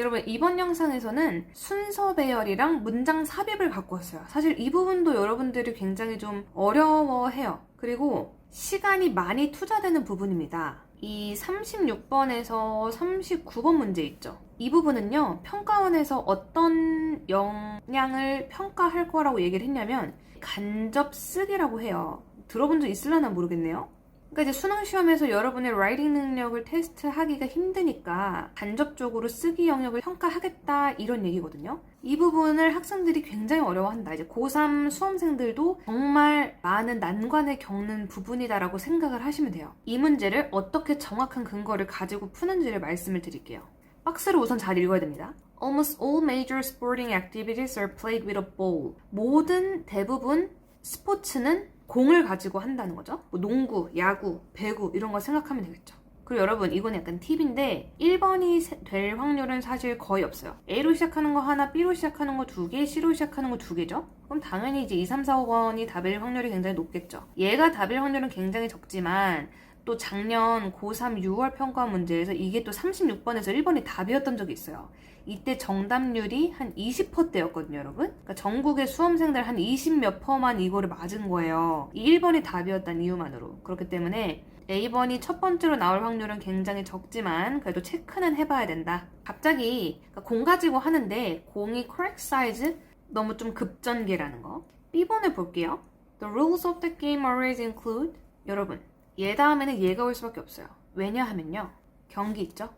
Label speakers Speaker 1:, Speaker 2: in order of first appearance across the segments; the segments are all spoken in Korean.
Speaker 1: 여러분 이번 영상에서는 순서 배열이랑 문장 삽입을 갖고 왔어요. 사실 이 부분도 여러분들이 굉장히 좀 어려워해요. 그리고 시간이 많이 투자되는 부분입니다. 이 36번에서 39번 문제 있죠. 이 부분은요, 평가원에서 어떤 영향을 평가할 거라고 얘기를 했냐면 간접 쓰기라고 해요. 들어본 적 있으려나 모르겠네요. 그러니까 이제 수능 시험에서 여러분의 라이팅 능력을 테스트하기가 힘드니까 간접적으로 쓰기 영역을 평가하겠다 이런 얘기거든요. 이 부분을 학생들이 굉장히 어려워한다. 이제 고3 수험생들도 정말 많은 난관을 겪는 부분이다라고 생각을 하시면 돼요. 이 문제를 어떻게 정확한 근거를 가지고 푸는지를 말씀을 드릴게요. 박스를 우선 잘 읽어야 됩니다. Almost all major sporting activities are played with a ball. 모든 대부분 스포츠는 공을 가지고 한다는 거죠. 뭐 농구, 야구, 배구 이런 거 생각하면 되겠죠. 그리고 여러분 이건 약간 팁인데 1번이 될 확률은 사실 거의 없어요. A로 시작하는 거 하나, B로 시작하는 거 2개, C로 시작하는 거 2개죠. 그럼 당연히 이제 2, 3, 4, 5번이 답일 확률이 굉장히 높겠죠. 얘가 답일 확률은 굉장히 적지만 또 작년 고3 6월 평가 문제에서 이게 또 36번에서 1번이 답이었던 적이 있어요. 이때 정답률이 한 20%대였거든요, 여러분. 그러니까 전국의 수험생들 한 20몇 퍼만 이거를 맞은 거예요. 이 1번이 답이었다는 이유만으로. 그렇기 때문에 A번이 첫 번째로 나올 확률은 굉장히 적지만 그래도 체크는 해봐야 된다. 갑자기 그러니까 공 가지고 하는데 공이 correct size 너무 좀 급전개라는 거. B번을 볼게요. The rules of the game always include 여러분 얘 다음에는 얘가 올 수밖에 없어요. 왜냐하면요. 경기 있죠?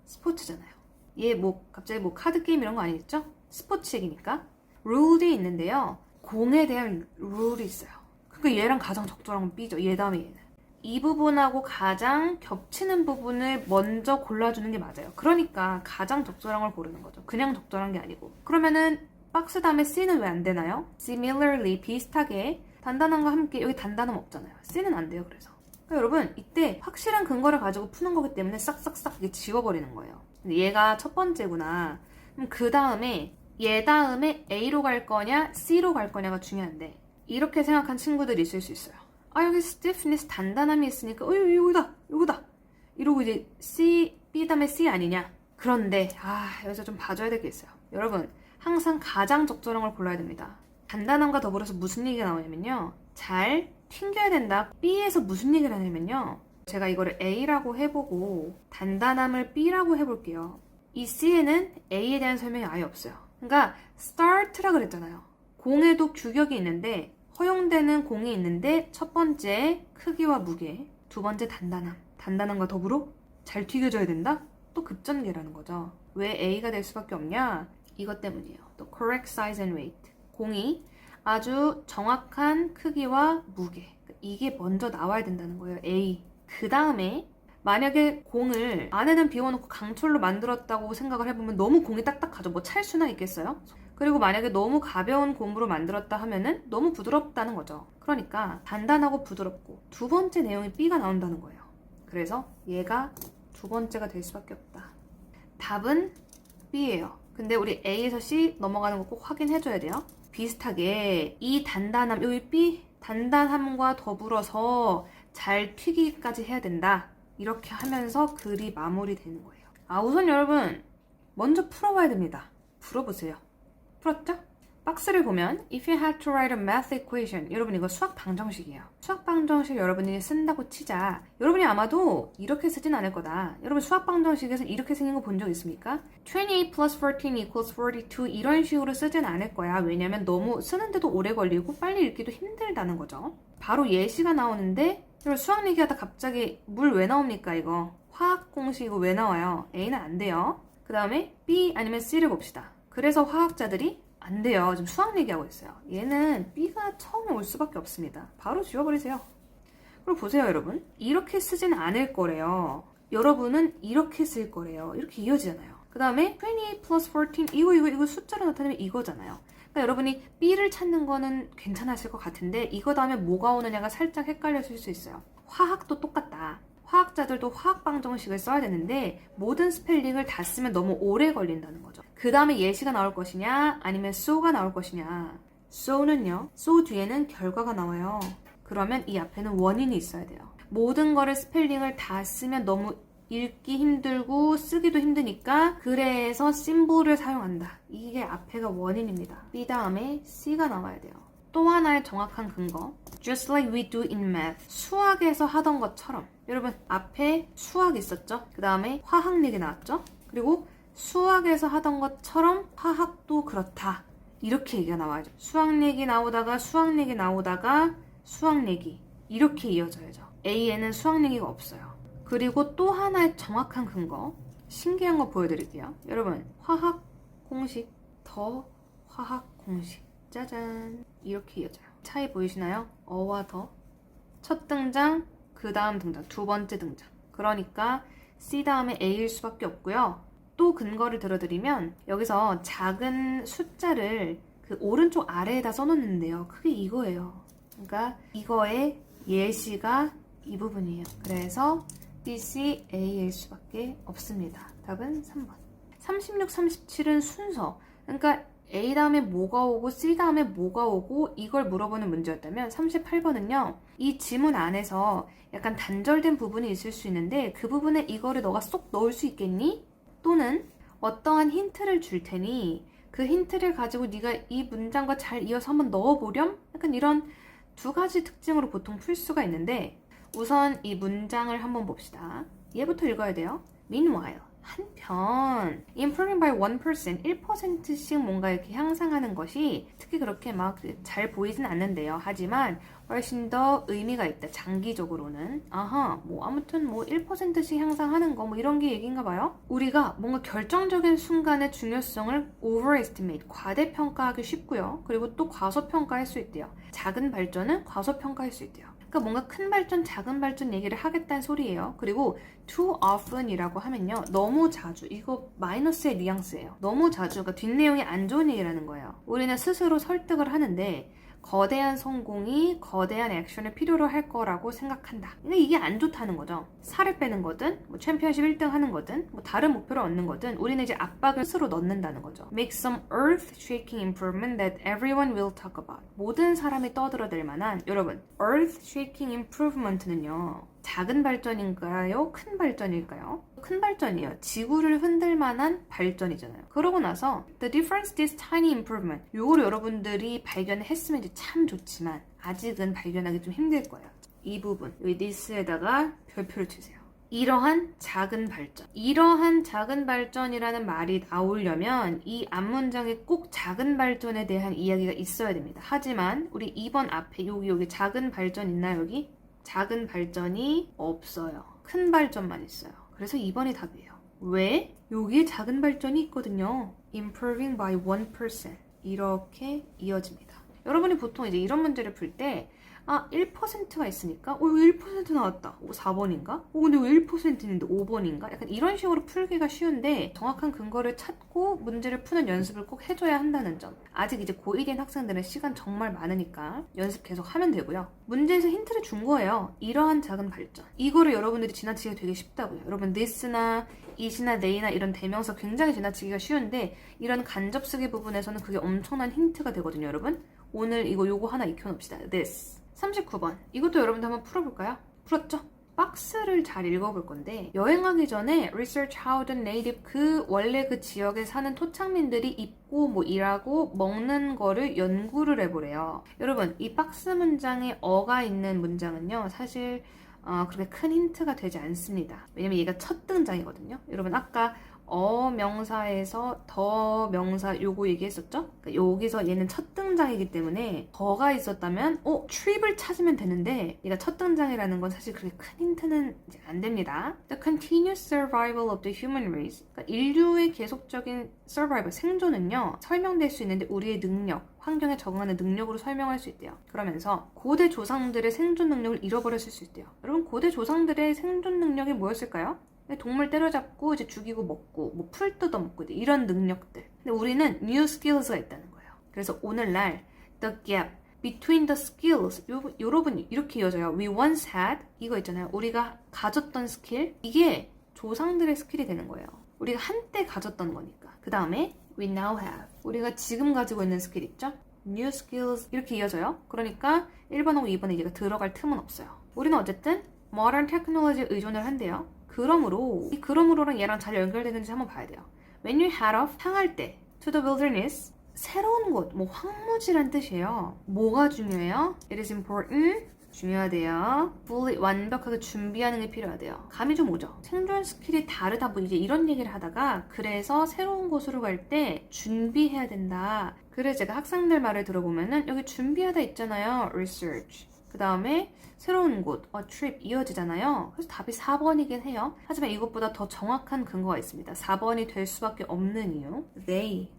Speaker 1: 스포츠잖아요. 얘 뭐 갑자기 뭐 카드 게임 이런 거 아니겠죠? 스포츠 얘기니까. 룰이 있는데요. 공에 대한 룰이 있어요. 그러니까 얘랑 가장 적절한 건 B죠. 얘 다음에 얘는. 이 부분하고 가장 겹치는 부분을 먼저 골라주는 게 맞아요. 그러니까 가장 적절한 걸 고르는 거죠. 그냥 적절한 게 아니고. 그러면은 박스 다음에 C는 왜 안 되나요? Similarly 비슷하게 단단함과 함께 여기 단단함 없잖아요. C는 안 돼요. 그래서. 그러니까 여러분 이때 확실한 근거를 가지고 푸는 거기 때문에 싹싹싹 이게 지워버리는 거예요. 근데 얘가 첫 번째구나. 그럼 그 다음에 얘 다음에 A로 갈 거냐 C로 갈 거냐가 중요한데 이렇게 생각한 친구들이 있을 수 있어요. 아 여기 stiffness 단단함이 있으니까 이거다 이러고 이제 C, B 다음에 C 아니냐. 그런데 여기서 좀 봐줘야 될 게 있어요. 여러분 항상 가장 적절한 걸 골라야 됩니다. 단단함과 더불어서 무슨 얘기가 나오냐면요. 잘 튕겨야 된다. B에서 무슨 얘기를 하냐면요. 제가 이거를 A라고 해보고 단단함을 B라고 해볼게요. 이 C에는 A에 대한 설명이 아예 없어요. 그러니까 start라 그랬잖아요. 공에도 규격이 있는데 허용되는 공이 있는데 첫 번째 크기와 무게, 두 번째 단단함. 단단함과 더불어 잘 튀겨져야 된다? 또 급전개라는 거죠. 왜 A가 될 수밖에 없냐? 이것 때문이에요. 또 correct size and weight. 공이 아주 정확한 크기와 무게. 이게 먼저 나와야 된다는 거예요. A. 그 다음에 만약에 공을 안에는 비워놓고 강철로 만들었다고 생각을 해보면 너무 공이 딱딱하죠. 뭐 찰 수나 있겠어요? 그리고 만약에 너무 가벼운 공으로 만들었다 하면은 너무 부드럽다는 거죠. 그러니까 단단하고 부드럽고 두 번째 내용이 B가 나온다는 거예요. 그래서 얘가 두 번째가 될 수밖에 없다. 답은 B예요. 근데 우리 A에서 C 넘어가는 거 꼭 확인해줘야 돼요. 비슷하게 이 단단함, 여기 B 단단함과 더불어서 잘 튀기기까지 해야 된다. 이렇게 하면서 글이 마무리되는 거예요. 우선 여러분 먼저 풀어봐야 됩니다. 풀어보세요. 풀었죠? 박스를 보면 If you had to write a math equation 여러분 이거 수학 방정식이에요. 수학 방정식 여러분이 쓴다고 치자. 여러분이 아마도 이렇게 쓰진 않을 거다. 여러분 수학 방정식에서 이렇게 생긴 거 본 적 있습니까? 28 plus 14 equals 42 이런 식으로 쓰진 않을 거야. 왜냐면 너무 쓰는데도 오래 걸리고 빨리 읽기도 힘들다는 거죠. 바로 예시가 나오는데 여러분 수학 얘기하다 갑자기 물 왜 나옵니까 이거? 화학 공식 이거 왜 나와요? A는 안 돼요. 그 다음에 B 아니면 C를 봅시다. 그래서 화학자들이 안 돼요. 지금 수학 얘기하고 있어요. 얘는 B가 처음에 올 수밖에 없습니다. 바로 지워버리세요. 그리고 보세요 여러분. 이렇게 쓰진 않을 거래요. 여러분은 이렇게 쓸 거래요. 이렇게 이어지잖아요. 그 다음에 28 plus 14 이거 숫자로 나타내면 이거잖아요. 그러니까 여러분이 B를 찾는 거는 괜찮으실 것 같은데 이거 다음에 뭐가 오느냐가 살짝 헷갈렸을 수 있어요. 화학도 똑같다. 화학자들도 화학 방정식을 써야 되는데 모든 스펠링을 다 쓰면 너무 오래 걸린다는 거죠. 그 다음에 예시가 나올 것이냐 아니면 so가 나올 것이냐. so는요. so 뒤에는 결과가 나와요. 그러면 이 앞에는 원인이 있어야 돼요. 모든 거를 스펠링을 다 쓰면 너무 읽기 힘들고 쓰기도 힘드니까 그래서 심볼을 사용한다. 이게 앞에가 원인입니다. B 다음에 C가 나와야 돼요. 또 하나의 정확한 근거. Just like we do in math. 수학에서 하던 것처럼. 여러분 앞에 수학 있었죠? 그 다음에 화학 얘기 나왔죠? 그리고 수학에서 하던 것처럼 화학도 그렇다. 이렇게 얘기가 나와야죠. 수학 얘기 나오다가 수학 얘기 나오다가 수학 얘기. 이렇게 이어져야죠. A에는 수학 얘기가 없어요. 그리고 또 하나의 정확한 근거. 신기한 거 보여드릴게요. 여러분 화학 공식 더 화학 공식. 짜잔. 이렇게 이어져요. 차이 보이시나요? 어와 더. 첫 등장, 그 다음 등장, 두 번째 등장. 그러니까 C 다음에 A일 수밖에 없고요. 또 근거를 들어드리면 여기서 작은 숫자를 그 오른쪽 아래에다 써놓는데요. 그게 이거예요. 그러니까 이거의 예시가 이 부분이에요. 그래서 B, C, A일 수밖에 없습니다. 답은 3번. 36, 37은 순서. 그러니까 A 다음에 뭐가 오고 C 다음에 뭐가 오고 이걸 물어보는 문제였다면 38번은요. 이 지문 안에서 약간 단절된 부분이 있을 수 있는데 그 부분에 이거를 너가 쏙 넣을 수 있겠니? 또는 어떠한 힌트를 줄 테니 그 힌트를 가지고 네가 이 문장과 잘 이어서 한번 넣어보렴? 약간 이런 두 가지 특징으로 보통 풀 수가 있는데 우선 이 문장을 한번 봅시다. 얘부터 읽어야 돼요. Meanwhile, 한편 improving by 1%, 1%씩 뭔가 이렇게 향상하는 것이 특히 그렇게 막 잘 보이진 않는데요. 하지만 훨씬 더 의미가 있다. 장기적으로는. 아하, 뭐 아무튼 뭐 1%씩 향상하는 거 뭐 이런 게 얘기인가 봐요. 우리가 뭔가 결정적인 순간의 중요성을 overestimate, 과대평가하기 쉽고요. 그리고 또 과소평가할 수 있대요. 작은 발전은 과소평가할 수 있대요. 그러니까 뭔가 큰 발전, 작은 발전 얘기를 하겠다는 소리예요. 그리고 too often이라고 하면요. 너무 자주. 이거 마이너스의 뉘앙스예요. 너무 자주. 그러니까 뒷내용이 안 좋은 얘기라는 거예요. 우리는 스스로 설득을 하는데 거대한 성공이 거대한 액션을 필요로 할 거라고 생각한다. 근데 이게 안 좋다는 거죠. 살을 빼는 거든, 뭐 챔피언십 1등 하는 거든, 뭐 다른 목표를 얻는 거든 우리는 이제 압박을 스스로 넣는다는 거죠. Make some earth-shaking improvement that everyone will talk about. 모든 사람이 떠들어댈 만한 여러분, earth-shaking improvement는요. 작은 발전인가요? 큰 발전일까요? 큰 발전이에요. 지구를 흔들 만한 발전이잖아요. 그러고 나서 the difference this tiny improvement 요거를 여러분들이 발견했으면 이제 참 좋지만 아직은 발견하기 좀 힘들 거예요. 이 부분 여기 this에다가 별표를 주세요. 이러한 작은 발전. 이러한 작은 발전이라는 말이 나오려면 이 앞문장에 꼭 작은 발전에 대한 이야기가 있어야 됩니다. 하지만 우리 2번 앞에 여기 작은 발전 있나요? 여기? 작은 발전이 없어요. 큰 발전만 있어요. 그래서 2번이 답이에요. 왜? 여기에 작은 발전이 있거든요. Improving by 1%. 이렇게 이어집니다. 여러분이 보통 이제 이런 문제를 풀 때 1%가 있으니까 이거 1% 나왔다. 4번인가? 근데 왜 1%인데 5번인가? 약간 이런 식으로 풀기가 쉬운데 정확한 근거를 찾고 문제를 푸는 연습을 꼭 해줘야 한다는 점. 아직 이제 고1인 학생들은 시간 정말 많으니까 연습 계속 하면 되고요. 문제에서 힌트를 준 거예요. 이러한 작은 발전. 이거를 여러분들이 지나치기가 되게 쉽다고요. 여러분 this나 it이나 they나 이런 대명사 굉장히 지나치기가 쉬운데 이런 간접쓰기 부분에서는 그게 엄청난 힌트가 되거든요, 여러분. 오늘 요거 하나 익혀놓읍시다. this. 39번. 이것도 여러분들 한번 풀어볼까요? 풀었죠? 박스를 잘 읽어볼 건데 여행하기 전에 research how the native 원래 그 지역에 사는 토착민들이 입고 뭐 일하고 먹는 거를 연구를 해보래요. 여러분 이 박스 문장에 어가 있는 문장은요 사실 그렇게 큰 힌트가 되지 않습니다. 왜냐면 얘가 첫 등장이거든요. 여러분 아까 명사에서 더 명사 요거 얘기했었죠? 그러니까 여기서 얘는 첫 등장이기 때문에 더가 있었다면 trip을 찾으면 되는데 얘가 첫 등장이라는 건 사실 그렇게 큰 힌트는 이제 안 됩니다. The continuous survival of the human race. 그러니까 인류의 계속적인 survival, 생존은요 설명될 수 있는데 우리의 능력, 환경에 적응하는 능력으로 설명할 수 있대요. 그러면서 고대 조상들의 생존 능력을 잃어버렸을 수 있대요. 여러분 고대 조상들의 생존 능력이 뭐였을까요? 동물 때려잡고 이제 죽이고 먹고 뭐 풀 뜯어먹고 이런 능력들. 근데 우리는 new skills가 있다는 거예요. 그래서 오늘날 the gap between the skills 여러분 이렇게 이어져요. We once had 이거 있잖아요. 우리가 가졌던 스킬 이게 조상들의 스킬이 되는 거예요. 우리가 한때 가졌던 거니까. 그 다음에 we now have 우리가 지금 가지고 있는 스킬 있죠? new skills 이렇게 이어져요. 그러니까 1번하고 2번에 얘가 들어갈 틈은 없어요. 우리는 어쨌든 modern technology에 의존을 한대요. 그러므로 이 그러므로랑 얘랑 잘 연결되는지 한번 봐야 돼요. When you head off, 향할 때 to the wilderness, 새로운 곳, 뭐 황무지란 뜻이에요. 뭐가 중요해요? It is important, 중요하대요. fully, 완벽하게 준비하는 게 필요하대요. 감이 좀 오죠? 생존 스킬이 다르다 뭐 이제 이런 얘기를 하다가 그래서 새로운 곳으로 갈 때 준비해야 된다. 그래서 제가 학생들 말을 들어보면은 여기 준비하다 있잖아요. research. 그 다음에 새로운 곳, trip 이어지잖아요. 그래서 답이 4번이긴 해요. 하지만 이것보다 더 정확한 근거가 있습니다. 4번이 될 수밖에 없는 이유. they.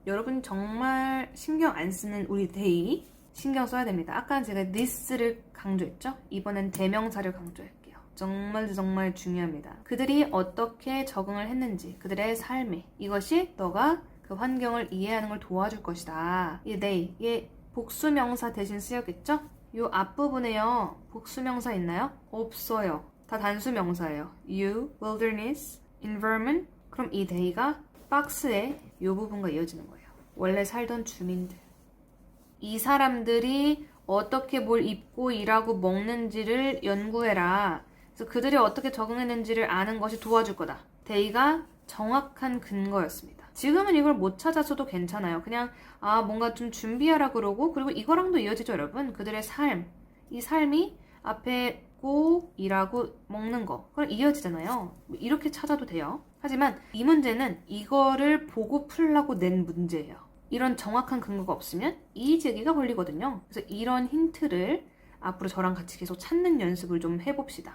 Speaker 1: 여러분 정말 신경 안 쓰는 우리 they 신경 써야 됩니다. 아까 제가 this를 강조했죠? 이번엔 대명사를 강조할게요. 정말 중요합니다. 그들이 어떻게 적응을 했는지, 그들의 삶에 이것이 너가 그 환경을 이해하는 걸 도와줄 것이다. 이 they, 얘 복수명사 대신 쓰였겠죠? 이 앞부분에요. 복수명사 있나요? 없어요. 다 단수명사예요. you, wilderness, environment. 그럼 이 they가 박스의 이 부분과 이어지는 거예요. 원래 살던 주민들. 이 사람들이 어떻게 뭘 입고 일하고 먹는지를 연구해라. 그래서 그들이 어떻게 적응했는지를 아는 것이 도와줄 거다. they가 정확한 근거였습니다. 지금은 이걸 못 찾아서도 괜찮아요. 그냥 뭔가 좀 준비하라 그러고 그리고 이거랑도 이어지죠 여러분. 그들의 삶. 이 삶이 앞에 고 일하고 먹는 거 그럼 이어지잖아요. 이렇게 찾아도 돼요. 하지만 이 문제는 이거를 보고 풀라고 낸 문제예요. 이런 정확한 근거가 없으면 이의제기가 걸리거든요. 그래서 이런 힌트를 앞으로 저랑 같이 계속 찾는 연습을 좀 해봅시다.